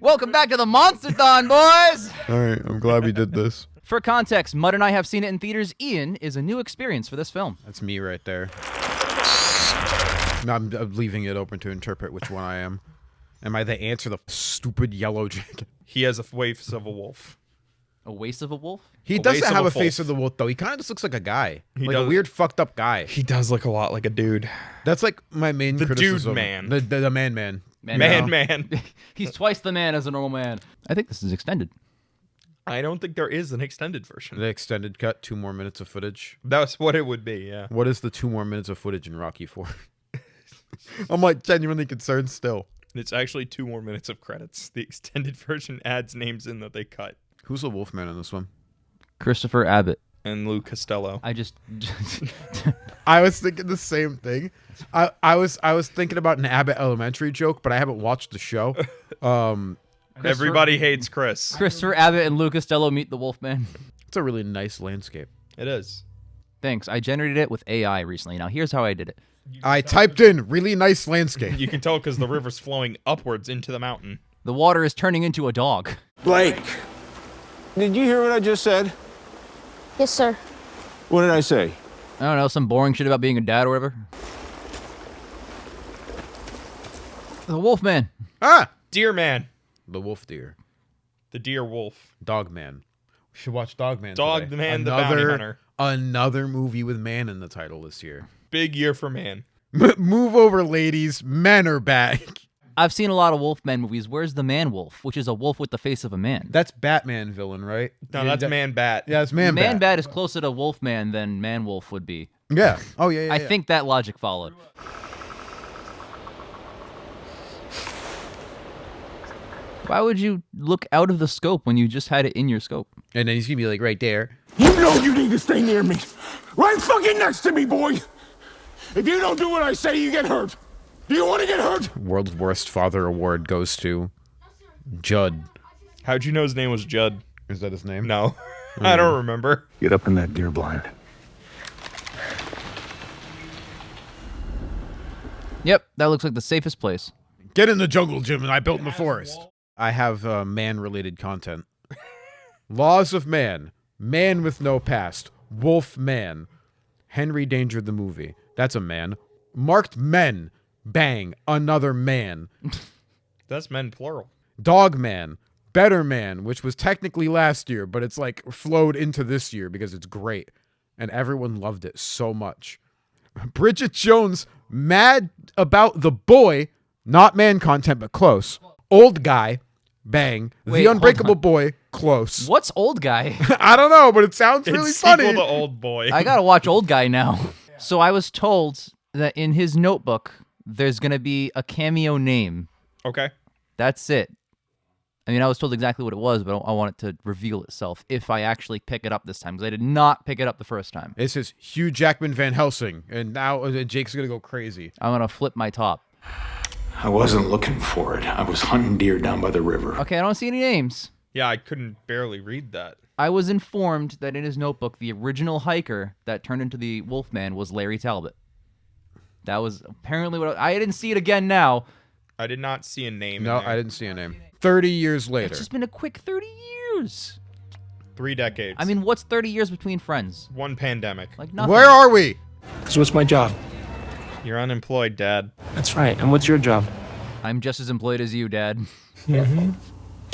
Welcome back to the MONSTERTHON, boys! Alright, I'm glad we did this. For context, Mudd and I have seen it in theaters. Ian is a new experience for this film. That's me right there. I'm leaving it open to interpret which one I am. Am I the ant or the stupid yellow jacket? He has a face of a wolf. A waste of a wolf? He doesn't have a face of the wolf, though. He kind of just looks like a guy. Like a weird, fucked up guy. He does look a lot like a dude. That's like my main criticism. Dude man. The man. Man. He's twice the man as a normal man. I think this is extended. I don't think there is an extended version. The extended cut, 2 more minutes of footage. That's what it would be, yeah. What is the 2 more minutes of footage in Rocky 4? I'm like genuinely concerned still. It's actually 2 more minutes of credits. The extended version adds names in that they cut. Who's the Wolfman in this one? Christopher Abbott. And Lou Costello. I was thinking the same thing. I was thinking about an Abbott Elementary joke, but I haven't watched the show. Everybody hates Chris. Christopher Abbott and Lou Costello meet the Wolfman. It's a really nice landscape. It is. Thanks. I generated it with AI recently. Now here's how I did it. I typed in really nice landscape. You can tell because the river's flowing upwards into the mountain. The water is turning into a dog. Blake, did you hear what I just said? Yes, sir. What did I say? I don't know, some boring shit about being a dad or whatever. The Wolfman. Ah! Deer Man. The wolf deer. The deer wolf. Dog Man. We should watch Dog Man Dog today. Man, the bounty hunter. Another movie with man in the title this year. Big year for man. Move over, ladies. Men are back. I've seen a lot of Wolfman movies. Where's the Man Wolf, which is a wolf with the face of a man? That's Batman villain, right? No, that's Man Bat. Yeah, it's Man Bat. Man Bat is closer to Wolfman than Man Wolf would be. Yeah. Oh, yeah. I think that logic followed. Why would you look out of the scope when you just had it in your scope? And then he's gonna be like right there. You know you need to stay near me. Right fucking next to me, boy. If you don't do what I say, you get hurt. Do you want to get hurt? World's Worst Father Award goes to Judd. How'd you know his name was Judd? Is that his name? No. I don't remember. Get up in that deer blind. Yep, that looks like the safest place. Get in the jungle, Jim, and I built in the forest. I have man-related content. Laws of Man. Man with no past. Wolf Man. Henry Danger the movie. That's a man. Marked Men. Bang. Another man. That's men plural. Dog Man. Better Man, which was technically last year, but it's like flowed into this year because it's great. And everyone loved it so much. Bridget Jones, Mad About the Boy. Not man content, but close. Old Guy. Bang. Wait, The Unbreakable Boy. Close. What's Old Guy? I don't know, but it sounds really It's funny. sequel to Old Boy. I gotta watch Old Guy now. So I was told that in his notebook, there's gonna be a cameo name. Okay. That's it. I mean, I was told exactly what it was, but I want it to reveal itself if I actually pick it up this time, because I did not pick it up the first time. It says Hugh Jackman Van Helsing, and now Jake's gonna go crazy. I'm gonna flip my top. I wasn't looking for it. I was hunting deer down by the river. Okay, I don't see any names. Yeah, I couldn't barely read that. I was informed that in his notebook, the original hiker that turned into the Wolfman was Larry Talbot. That was apparently what I didn't see it again now. I did not see a name. No, in there. I didn't see a name. 30 years later. It's just been a quick 30 years. 3 decades. I mean, what's 30 years between friends? 1 pandemic. Like nothing. Where are we? So what's my job? You're unemployed, Dad. That's right. And what's your job? I'm just as employed as you, Dad. Mm-hmm.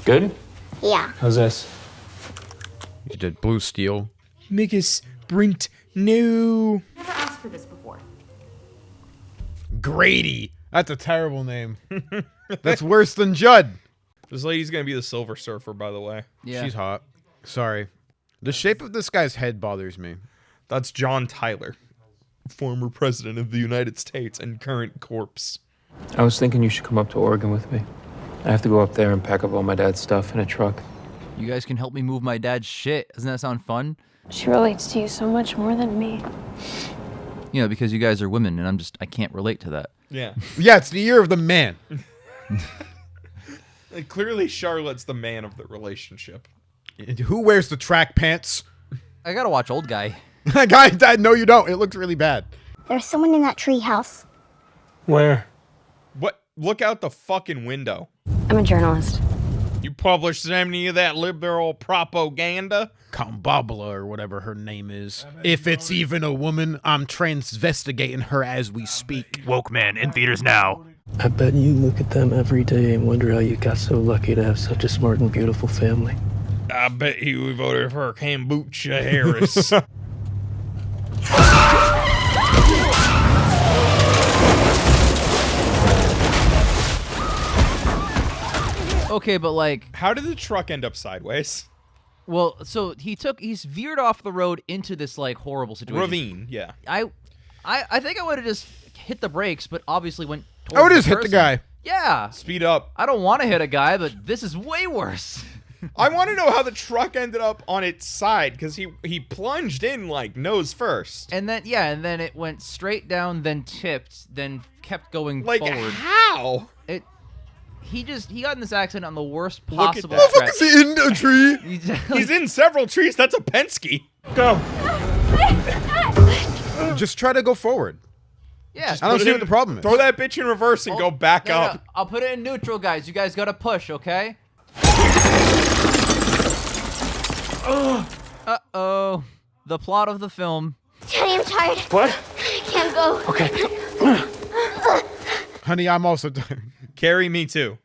Good? Yeah. How's this? You did Blue Steel. Migas Brint No. Never asked for this before. Grady. That's a terrible name. That's worse than Judd. This lady's gonna be the Silver Surfer, by the way. Yeah. She's hot. Sorry. The shape of this guy's head bothers me. That's John Tyler, former president of the United States and current corpse. I was thinking you should come up to Oregon with me. I have to go up there and pack up all my dad's stuff in a truck. You guys can help me move my dad's shit. Doesn't that sound fun? She relates to you so much more than me. You know, because you guys are women, and I can't relate to that. Yeah. Yeah, it's the year of the man. Like, clearly, Charlotte's the man of the relationship. Who wears the track pants? I gotta watch Old Guy. Guy, Dad, no, you don't. It looks really bad. There's someone in that tree house. Where? What? Look out the fucking window. I'm a journalist. publish any of that liberal propaganda? Kambabla or whatever her name is. If it's even a woman, I'm transvestigating her as we speak. Woke Man in theaters now. I bet you look at them every day and wonder how you got so lucky to have such a smart and beautiful family. I bet you voted for Kombucha Harris. Okay, but like, How did the truck end up sideways? well, so he's veered off the road into this like horrible situation. Ravine, yeah. I think I would have just hit the brakes, but obviously went. I would towards just hit the person. guy. Yeah. Speed up. I don't want to hit a guy, but this is way worse. I want to know how the truck ended up on its side, because he plunged in like nose first. And then it went straight down, then tipped, then kept going Like forward. how? He got in this accident on the worst Look at possible that. stretch. Motherfucker's in a tree. He's in several trees. That's a Penske. Go. Just try to go forward. Yeah. I don't Put it see what in- the problem is. Throw that bitch in reverse and go back No, no, up. I'll put it in neutral, guys. You guys gotta push, okay? Uh-oh. The plot of the film. Daddy, I'm tired. What? I can't go. Okay. Honey, I'm also tired. Carry me too.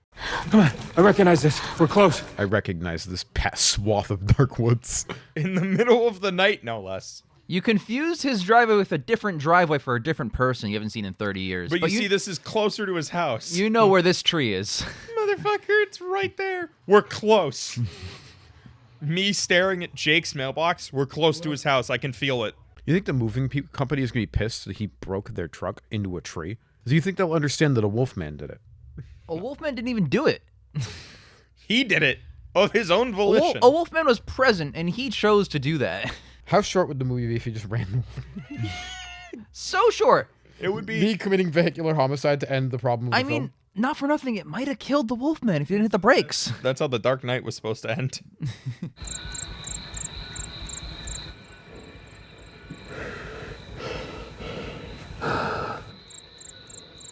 Come on. I recognize this. We're close. I recognize this swath of dark woods. In the middle of the night, no less. You confused his driveway with a different driveway for a different person you haven't seen in 30 years. But you see, this is closer to his house. You know where this tree is. Motherfucker, it's right there. We're close. Me staring at Jake's mailbox, we're close to his house. I can feel it. You think the moving company is going to be pissed that he broke their truck into a tree? Do you think they'll understand that a wolfman did it? A wolfman didn't even do it. He did it of his own volition. A wolfman was present, and he chose to do that. How short would the movie be if he just ran? So short. It would be... Me committing vehicular homicide to end the problem of the I film? mean, not for nothing, it might have killed the wolfman if he didn't hit the brakes. That's how The Dark Knight was supposed to end.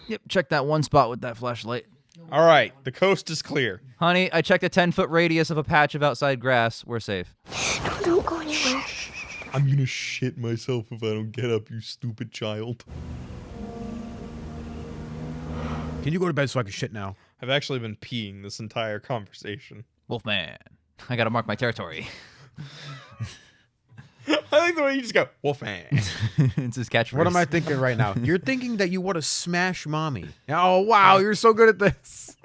Yep, check that one spot with that flashlight. All right, the coast is clear. Honey, I checked a 10-foot radius of a patch of outside grass. We're safe. Don't go anywhere. I'm gonna shit myself if I don't get up, you stupid child. Can you go to bed so I can shit now? I've actually been peeing this entire conversation. Wolfman. I gotta mark my territory. I like the way you just go, Wolfman. It's his catchphrase. What am I thinking right now? You're thinking that you want to smash mommy. Oh, wow, you're so good at this.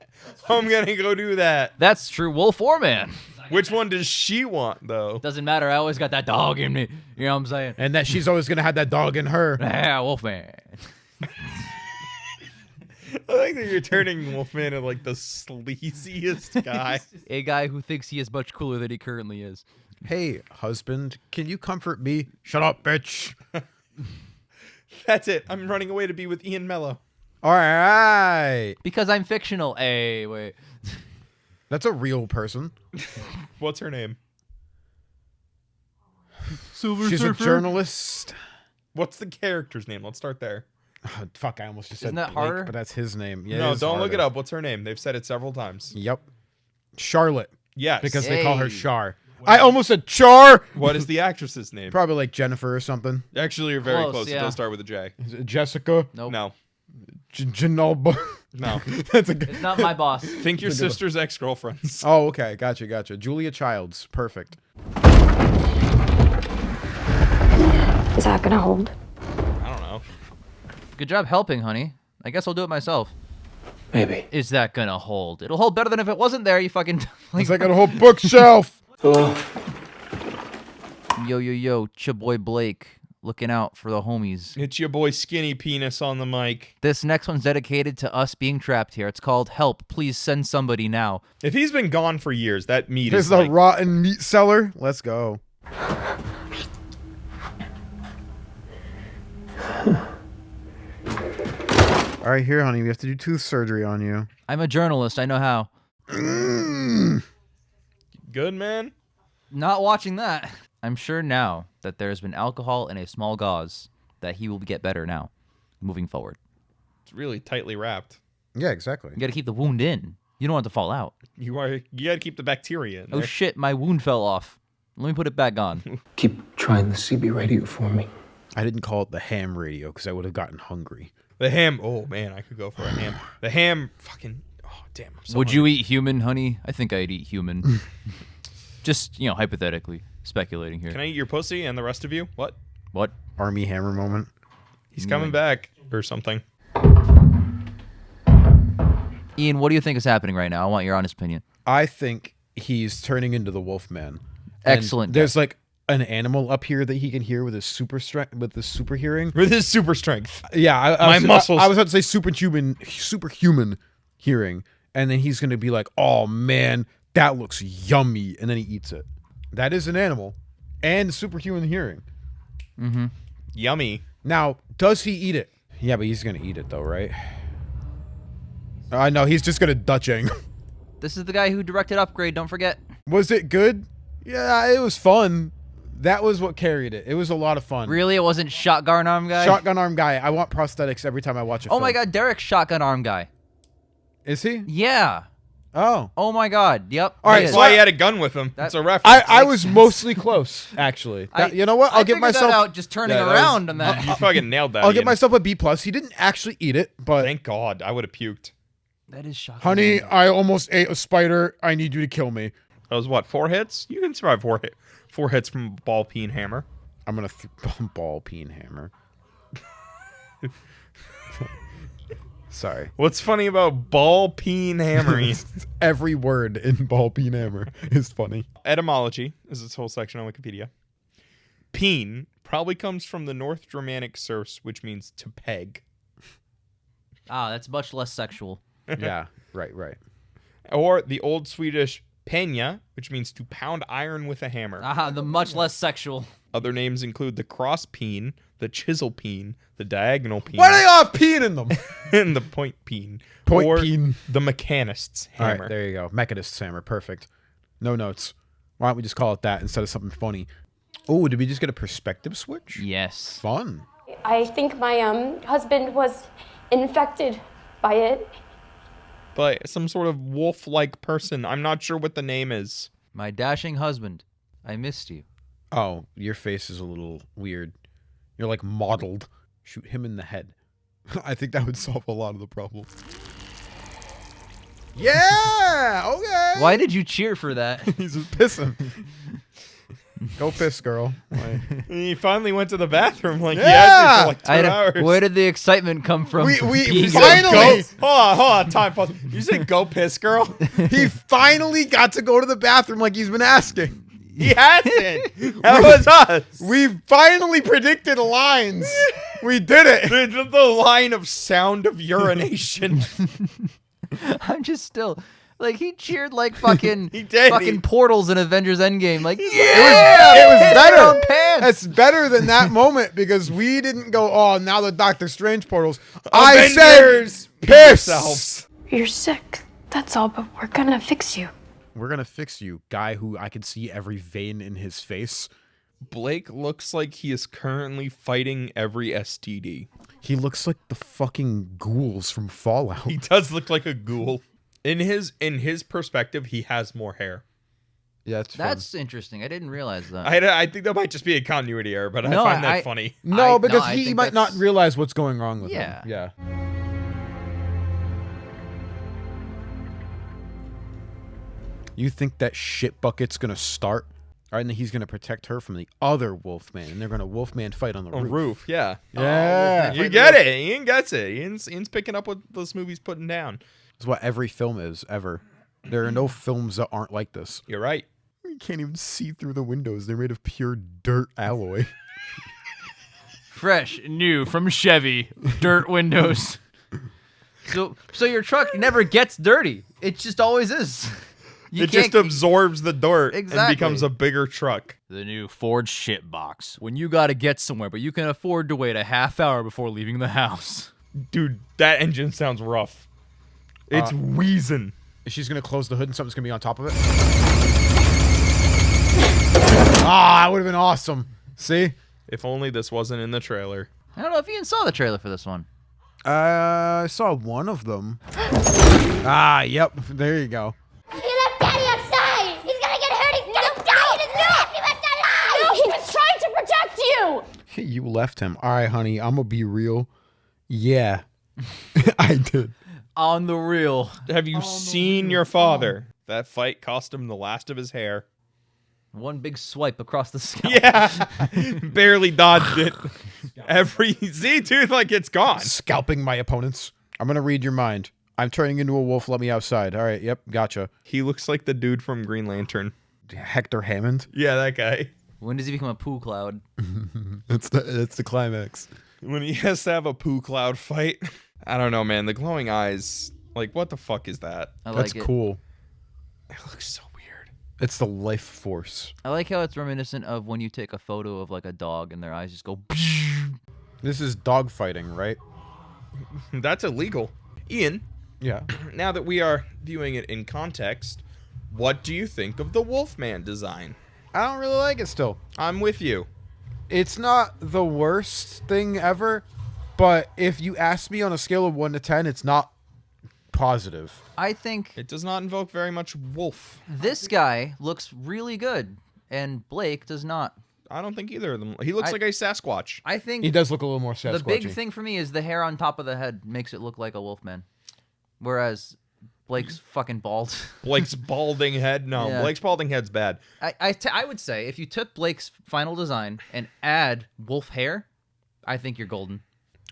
I'm gonna go do that. That's true wolf or man. Which one does she want, though? Doesn't matter. I always got that dog in me. You know what I'm saying? And that she's always going to have that dog in her. Yeah, Wolfman. I like that you're turning Wolfman into like the sleaziest guy. A guy who thinks he is much cooler than he currently is. Hey, husband, can you comfort me? Shut up, bitch. That's it. I'm running away to be with Ian Mello. All right. Because I'm fictional. Hey, wait. That's a real person. What's her name? She's a journalist. What's the character's name? Let's start there. Oh, fuck, I almost just Isn't said that Blake, harder? but that's his name. Yeah, No, it is don't look it harder. up. What's her name? They've said it several times. Yep. Charlotte. Yes. Because they call her Hey. Char. I almost said Char. What is the actress's name? Probably like Jennifer or something. Actually, you're very Close, close. It yeah. does start with a J. Is it Jessica? Nope. No. Janalba. No. That's a good. It's not my boss. Think your sister's ex-girlfriends. Oh, okay. Gotcha. Julia Childs. Perfect. Is that gonna hold? I don't know. Good job helping, honey. I guess I'll do it myself. Maybe. Is that gonna hold? It'll hold better than if it wasn't there, you fucking... It's like a whole bookshelf. Oh, Yo, cha boy Blake. Looking out for the homies. It's your boy Skinny Penis on the mic. This next one's dedicated to us being trapped here. It's called Help. Please send somebody now. If he's been gone for years, that meat There's is the like... rotten meat seller. Let's go. All right, here, honey. We have to do tooth surgery on you. I'm a journalist. I know how. Good, man? Not watching that. I'm sure now that there has been alcohol in a small gauze that he will get better now, moving forward. It's really tightly wrapped. Yeah, exactly. You got to keep the wound in. You don't want it to fall out. You gotta keep the bacteria in Oh there. shit, my wound fell off. Let me put it back on. Keep trying the CB radio for me. I didn't call it the ham radio because I would have gotten hungry. The ham. Oh man, I could go for a ham. The ham. Fucking. Oh damn. I'm so Would hungry. you eat human, honey? I think I'd eat human. Just, hypothetically, speculating here. Can I eat your pussy and the rest of you? What? What? Army Hammer moment. He's coming back or something. Ian, what do you think is happening right now? I want your honest opinion. I think he's turning into the Wolfman. And Excellent. There's like an animal up here that he can hear with his super strength, with his super hearing. With his super strength. Yeah, My muscles. I was about to say superhuman hearing, and then he's gonna be like, "Oh man, that looks yummy," and then he eats it. That is an animal, and superhuman hearing. Yummy. Now, does he eat it? Yeah, but he's gonna eat it though, right? I know he's just gonna Dutch angle. This is the guy who directed Upgrade, don't forget. Was it good? Yeah, it was fun. That was what carried it. It was a lot of fun. Really? It wasn't Shotgun Arm Guy? Shotgun arm guy. I want prosthetics every time I watch a Oh film. my god, Derek's Shotgun Arm Guy. Is he? Yeah. Oh. Oh my god, yep. All right, he That's is. why he had a gun with him. That's a reference. I was mostly close, actually. You know what? I'll give figured that myself. out just turning Yeah, that was- around on that. You fucking nailed that. I'll give Ian. myself a B plus. He didn't actually eat it, but Thank God. I would have puked. That is Shotgun honey, Arm. I almost ate a spider. I need you to kill me. That was what? 4 hits? You can survive 4 hits from a ball peen hammer. I'm gonna ball peen hammer. Sorry. What's funny about ball peen hammering? Every word in ball peen hammer is funny. Etymology is this whole section on Wikipedia. Peen probably comes from the North Germanic source, which means to peg. Ah, that's much less sexual. Yeah. Right. Or the Old Swedish penja, which means to pound iron with a hammer. Ah, the much less sexual. Other names include the cross peen, the chisel peen, the diagonal peen, Why do they all have peen in them? and the point peen. Point or peen. the mechanist's All hammer. right, there you go. Mechanist's hammer. Perfect. No notes. Why don't we just call it that instead of something funny? Oh, did we just get a perspective switch? Yes. Fun. I think my husband was infected by it. But some sort of wolf-like person. I'm not sure what the name is. My dashing husband. I missed you. Oh, your face is a little weird. You're like modeled. Shoot him in the head. I think that would solve a lot of the problems. Yeah! Okay! Why did you cheer for that? He's just pissing. Go piss, girl. Like, He finally went to the bathroom like he Yeah! had to for like 2 hours. Where did the excitement come from? We You said finally- go. Hold on, time pause. You said go piss, girl? he finally got to go to the bathroom like he's been asking. He hasn't. That was us. We finally predicted lines. We did it. The line of sound of urination. I'm just still like he cheered like fucking He did. fucking portals in Avengers Endgame. Like It was Hit better. your own pants. It's better than that moment because we didn't go, oh, now the Doctor Strange portals. I said Avengers, piss. yourselves. You're sick. That's all, but we're gonna fix you. We're going to fix you, guy who I can see every vein in his face. Blake looks like he is currently fighting every STD. He looks like the fucking ghouls from Fallout. He does look like a ghoul. In his perspective, he has more hair. Yeah, That's interesting. I didn't realize that. I think that might just be a continuity error, but No, I find that I- funny. No, because I he think might not that's- realize what's going wrong with Yeah. him. Yeah. You think that shit bucket's gonna start? All right, and then he's gonna protect her from the other Wolfman, and they're gonna Wolfman fight on the On roof. roof, yeah. Yeah. You get it. Ian gets it. Ian's picking up what this movie's putting down. It's what every film is ever. There are no films that aren't like this. You're right. You can't even see through the windows. They're made of pure dirt alloy. Fresh, new from Chevy, dirt windows. So your truck never gets dirty. It just always is. It just absorbs the dirt and Exactly. becomes a bigger truck. The new Ford shitbox. When you gotta get somewhere, but you can afford to wait a half hour before leaving the house. Dude, that engine sounds rough. It's wheezing. She's gonna close the hood and something's gonna be on top of it. Ah, that would have been awesome. See? If only this wasn't in the trailer. I don't know if Ian saw the trailer for this one. I saw one of them. Ah, yep. There you go. He left Daddy outside. He's gonna get hurt. He's gonna die. He left Daddy alive. No, he was trying to protect you. You left him. All right, honey. I'm gonna be real. Yeah, I did. On the real. Have you seen your father? That fight cost him the last of his hair. One big swipe across the scalp. Yeah. Barely dodged it. Every Z-tooth like it's gone. Scalping my opponents. I'm gonna read your mind. I'm turning into a wolf. Let me outside. All right. Yep. Gotcha. He looks like the dude from Green Lantern. Hector Hammond. Yeah, that guy. When does he become a poo cloud? That's the climax. When he has to have a poo cloud fight. I don't know, man. The glowing eyes. Like, what the fuck is that? I like That's it. cool. It looks so weird. It's the life force. I like how it's reminiscent of when you take a photo of like a dog and their eyes just go. This is dog fighting, right? That's illegal. Ian, Yeah. now that we are viewing it in context, what do you think of the Wolfman design? I don't really like it still. I'm with you. It's not the worst thing ever, but if you ask me on a scale of 1 to 10, it's not positive. I think It does not invoke very much wolf. this guy looks really good, and Blake does not. I don't think either of them. He looks like a Sasquatch. I think He does look a little more Sasquatchy. the big thing for me is the hair on top of the head makes it look like a wolfman, whereas Blake's fucking bald. Blake's balding head? No, Yeah. Blake's balding head's bad. I would say if you took Blake's final design and add wolf hair, I think you're golden.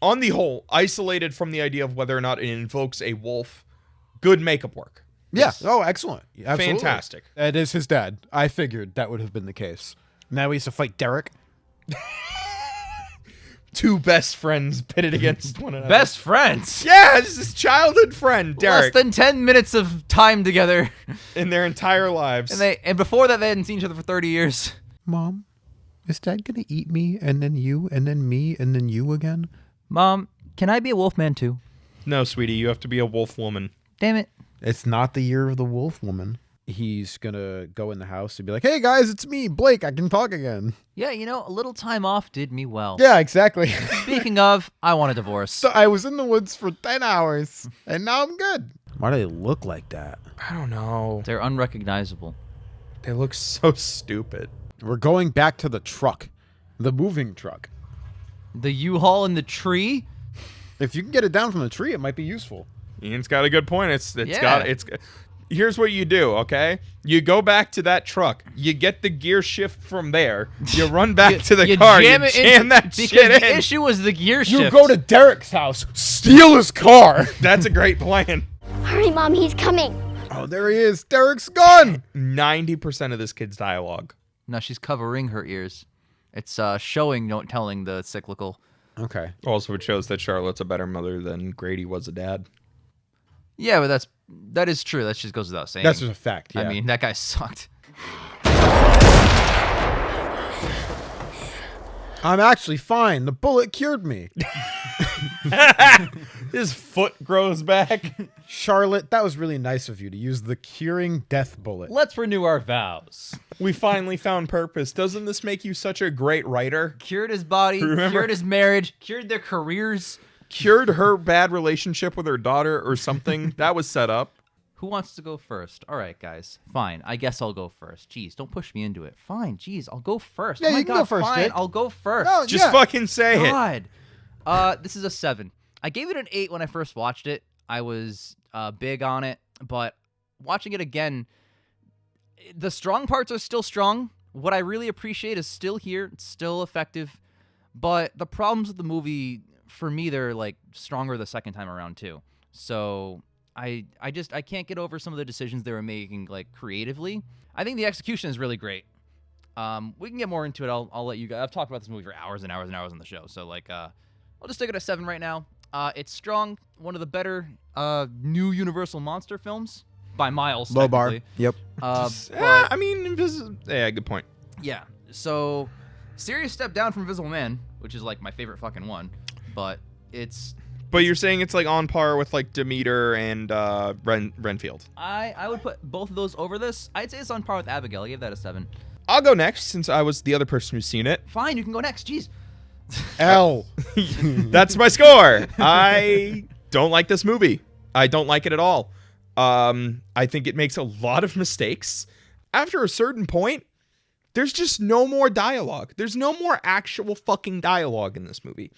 On the whole, isolated from the idea of whether or not it invokes a wolf, good makeup work. Yeah. Oh, excellent. Absolutely. Fantastic. That is his dad. I figured that would have been the case. Now he has to fight Derek. Two best friends pitted against one another. Best friends. Yeah, this is his childhood friend, Derek. Less than 10 minutes of time together, in their entire lives. and before that they hadn't seen each other for 30 years. Mom, is Dad gonna eat me and then you and then me and then you again? Mom, can I be a wolfman too? No, sweetie, you have to be a wolf woman. Damn it. It's not the year of the wolf woman. He's gonna go in the house and be like, "Hey guys, it's me, Blake. I can talk again." Yeah, you know, a little time off did me well. Yeah, exactly. Speaking of, I want a divorce. So I was in the woods for 10 hours and now I'm good. Why do they look like that? I don't know. They're unrecognizable. They look so stupid. We're going back to the truck, the moving truck. The U-Haul in the tree? If you can get it down from the tree, it might be useful. Ian's got a good point. Yeah. Here's what you do, okay? You go back to that truck. You get the gear shift from there. You run back to the car. You jam that shit in. Because the issue was the gear shift. You go to Derek's house, steal his car. That's a great plan. Hurry, Mom, he's coming. Oh, there he is. Derek's gone. 90% of this kid's dialogue. No, she's covering her ears. It's showing, don't telling the cyclical. Okay. Also, it shows that Charlotte's a better mother than Grady was a dad. Yeah, but that is true. That just goes without saying. That's just a fact, yeah. I mean, that guy sucked. I'm actually fine. The bullet cured me. His foot grows back. Charlotte, that was really nice of you to use the curing death bullet. Let's renew our vows. We finally found purpose. Doesn't this make you such a great writer? Cured his body, Remember? cured his marriage, cured their careers. Cured her bad relationship with her daughter or something. That was set up. Who wants to go first? All right, guys. Fine. I guess I'll go first. Jeez, don't push me into it. Fine. Jeez, I'll go first. Yeah, oh my you can God, go first, fine. Jake. I'll go first. No, Just fucking say it. God. This is a 7. I gave it an 8 when I first watched it. I was big on it, but watching it again, the strong parts are still strong. What I really appreciate is still here. It's still effective. But the problems with the movie, for me, they're like stronger the second time around too. So I can't get over some of the decisions they were making, like creatively. I think the execution is really great. We can get more into it. I'll let you guys. I've talked about this movie for hours and hours and hours on the show. So like, I'll just stick it at 7 right now. It's strong. One of the better new Universal monster films by miles. Low bar. technically. Yep. But I mean, yeah, good point. yeah. So serious step down from Invisible Man, which is like my favorite fucking one. But it's. But you're saying it's like on par with like Demeter and Renfield. I would put both of those over this. I'd say it's on par with Abigail. I gave that a 7. I'll go next since I was the other person who's seen it. Fine, you can go next. Jeez. L. That's my score. I don't like this movie. I don't like it at all. I think it makes a lot of mistakes. After a certain point, there's just no more dialogue. There's no more actual fucking dialogue in this movie.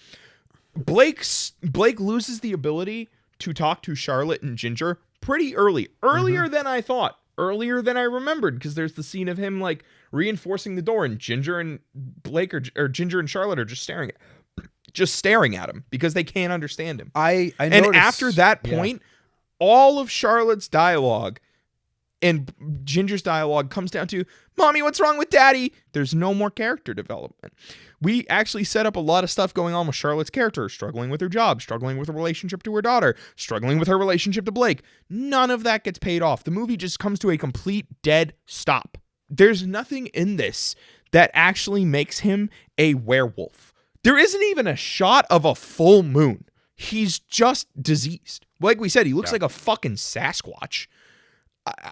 Blake loses the ability to talk to Charlotte and Ginger pretty earlier than I thought, earlier than I remembered, because there's the scene of him like reinforcing the door, and Ginger and Blake or Ginger and Charlotte are just staring at him because they can't understand him. I and noticed, after that point, all of Charlotte's dialogue and Ginger's dialogue comes down to, Mommy, what's wrong with Daddy? There's no more character development. We actually set up a lot of stuff going on with Charlotte's character, struggling with her job, struggling with her relationship to her daughter, struggling with her relationship to Blake. None of that gets paid off. The movie just comes to a complete dead stop. There's nothing in this that actually makes him a werewolf. There isn't even a shot of a full moon. He's just diseased. Like we said, he looks like a fucking Sasquatch.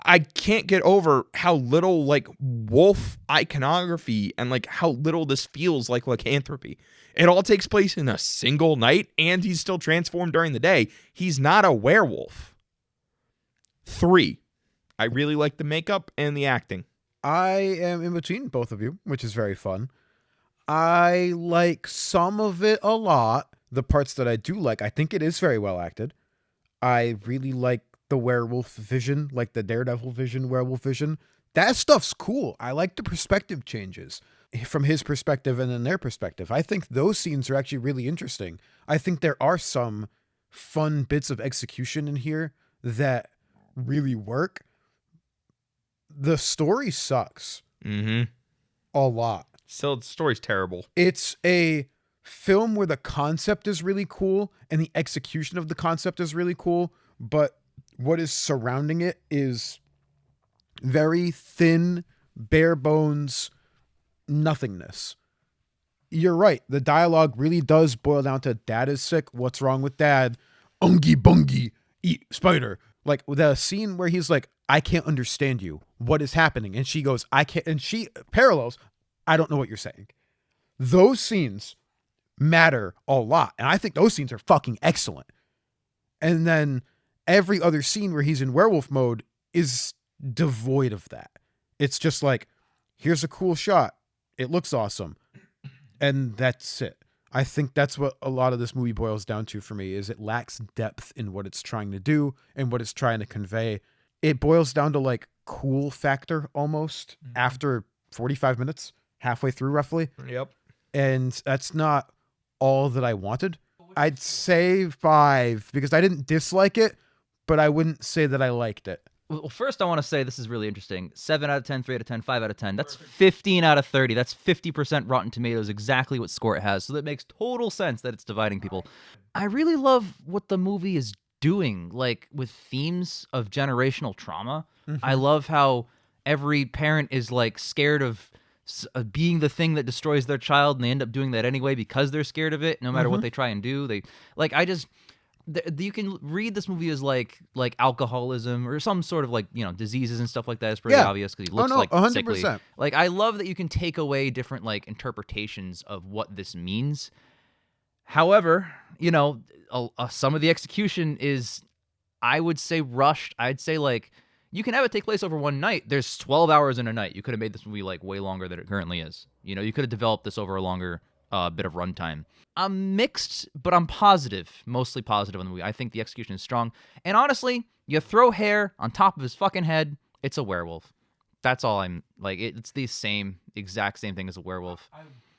I can't get over how little like wolf iconography and like how little this feels like lycanthropy. It all takes place in a single night, and he's still transformed during the day. He's not a werewolf. 3, I really like the makeup and the acting. I am in between both of you, which is very fun. I like some of it a lot. The parts that I do like, I think it is very well acted. I really like the werewolf vision, like the Daredevil vision, werewolf vision. That stuff's cool. I like the perspective changes from his perspective and then their perspective. I think those scenes are actually really interesting. I think there are some fun bits of execution in here that really work. The story sucks. A lot. Still, the story's terrible. It's a film where the concept is really cool and the execution of the concept is really cool, but what is surrounding it is very thin, bare bones nothingness. You're right. The dialogue really does boil down to Dad is sick. What's wrong with Dad? Ungy bungy, eat spider. Like the scene where he's like, I can't understand you. What is happening? And she goes, I can't. And she parallels, I don't know what you're saying. Those scenes matter a lot. And I think those scenes are fucking excellent. And then every other scene where he's in werewolf mode is devoid of that. It's just like, here's a cool shot. It looks awesome. And that's it. I think that's what a lot of this movie boils down to for me, is it lacks depth in what it's trying to do and what it's trying to convey. It boils down to like cool factor almost after 45 minutes, halfway through roughly. Yep. And that's not all that I wanted. I'd say 5 because I didn't dislike it, but I wouldn't say that I liked it. Well, first I want to say this is really interesting. 7 out of 10, 3 out of 10, 5 out of 10. That's 15 out of 30. That's 50% Rotten Tomatoes, exactly what score it has. So that makes total sense that it's dividing people. I really love what the movie is doing, like with themes of generational trauma. I love how every parent is like scared of being the thing that destroys their child, and they end up doing that anyway because they're scared of it, no matter what they try and do. You can read this movie as like alcoholism or some sort of like, diseases and stuff like that. It's pretty obvious because he looks like 100%. sickly. Like, I love that you can take away different like interpretations of what this means. However, some of the execution is, I would say, rushed. I'd say like you can have it take place over one night. There's 12 hours in a night. You could have made this movie like way longer than it currently is. You could have developed this over a longer bit of runtime. I'm mixed, but I'm positive, mostly positive on the movie. I think the execution is strong. And honestly, you throw hair on top of his fucking head, it's a werewolf. That's all I'm like. It's the exact same thing as a werewolf.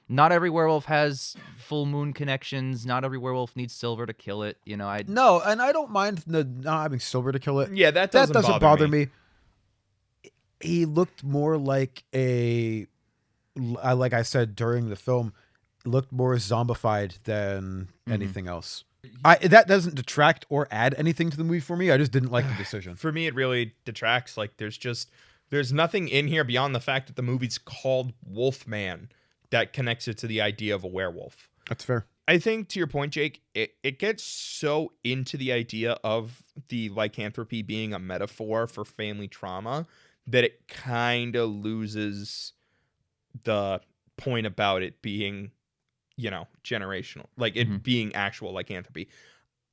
Not every werewolf has full moon connections. Not every werewolf needs silver to kill it. No, and I don't mind not having silver to kill it. Yeah, that doesn't bother me. He looked more like like I said during the film, looked more zombified than anything else. That doesn't detract or add anything to the movie for me. I just didn't like the decision. For me, it really detracts. Like, there's nothing in here beyond the fact that the movie's called Wolfman that connects it to the idea of a werewolf. That's fair. I think, to your point, Jake, it gets so into the idea of the lycanthropy being a metaphor for family trauma that it kind of loses the point about it being, generational, like it being actual lycanthropy.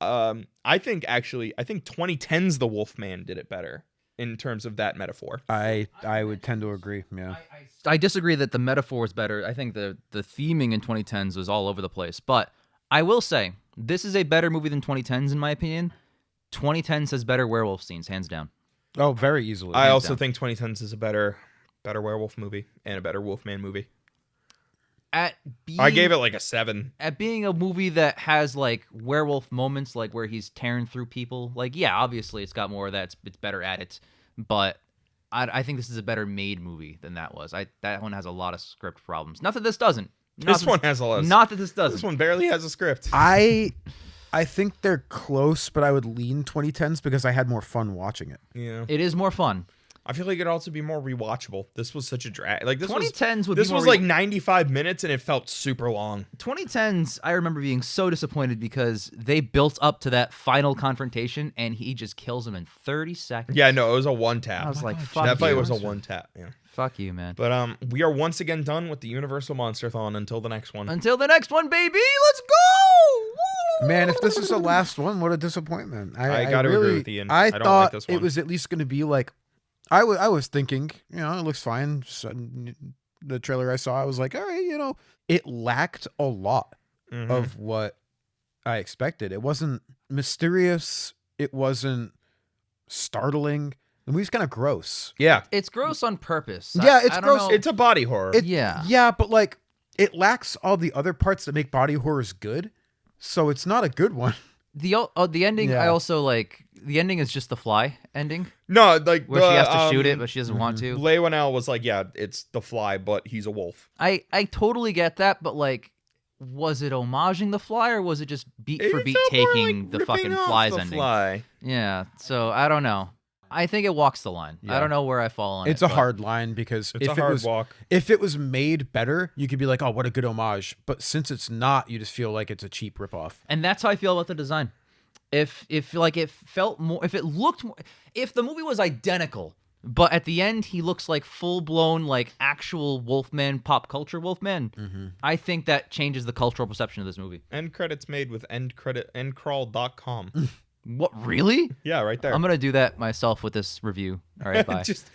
I think 2010's The Wolfman did it better in terms of that metaphor. I would tend to agree. Yeah. I disagree that the metaphor is better. I think the theming in 2010s was all over the place. But I will say, this is a better movie than 2010s, in my opinion. 2010s has better werewolf scenes, hands down. Oh, very easily. I also think 2010s is a better werewolf movie and a better Wolfman movie. I gave it like a 7. At being a movie that has like werewolf moments, like where he's tearing through people, like yeah, obviously it's got more of that. It's better at it, but I think this is a better made movie than that was. That one has a lot of script problems. Not that this doesn't. This one has a lot. Not that this doesn't. This one barely has a script. I think they're close, but I would lean 2010s because I had more fun watching it. Yeah, it is more fun. I feel like it'd also be more rewatchable. This was such a drag. Like this 2010s was like 95 minutes and it felt super long. 2010s, I remember being so disappointed because they built up to that final confrontation and he just kills him in 30 seconds. Yeah, no, it was a one tap. I was like, fuck that fight you. was a one tap. Yeah. Fuck you, man. But we are once again done with the Universal Monsterthon until the next one. Until the next one, baby. Let's go. Man, if this is the last one, what a disappointment. I got to really, agree with Ian. I don't thought like this one. it was at least going to be like, I was thinking, it looks fine. So, the trailer I saw, I was like, all right, it lacked a lot of what I expected. It wasn't mysterious. It wasn't startling. The movie's kind of gross. Yeah. It's gross on purpose. Yeah, it's I don't gross. know. It's a body horror. Yeah, but like, it lacks all the other parts that make body horrors good. So it's not a good one. The ending, Yeah. I also like. The ending is just the Fly ending. No, like where she has to shoot it, but she doesn't want to. Leigh Whannell was like, yeah, it's the Fly, but he's a wolf. I totally get that, but like, was it homaging the Fly or was it just beat for beat taking the fucking Fly's ending? Fly. Yeah, so I don't know. I think it walks the line. Yeah. I don't know where I fall on it. It's a hard line because if it was made better, you could be like, oh, what a good homage. But since it's not, you just feel like it's a cheap ripoff. And that's how I feel about the design. If like it felt more, if it looked more, if the movie was identical, but at the end he looks like full blown like actual Wolfman, pop culture Wolfman, I think that changes the cultural perception of this movie. End credits made with endcrawl.com. What, really? Yeah, right there. I'm gonna do that myself with this review. All right, bye. just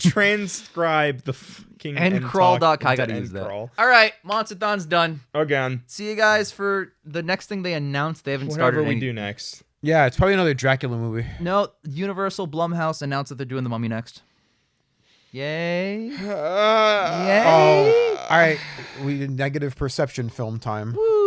transcribe the fucking endcrawl.com. I gotta use that. All right, MONSTERTHON's done again. See you guys for the next thing they announced. They haven't started. Whatever we do next. Yeah, it's probably another Dracula movie. No, Universal Blumhouse announced that they're doing The Mummy next. Yay! Yay! Oh, all right. We did negative perception film time. Woo!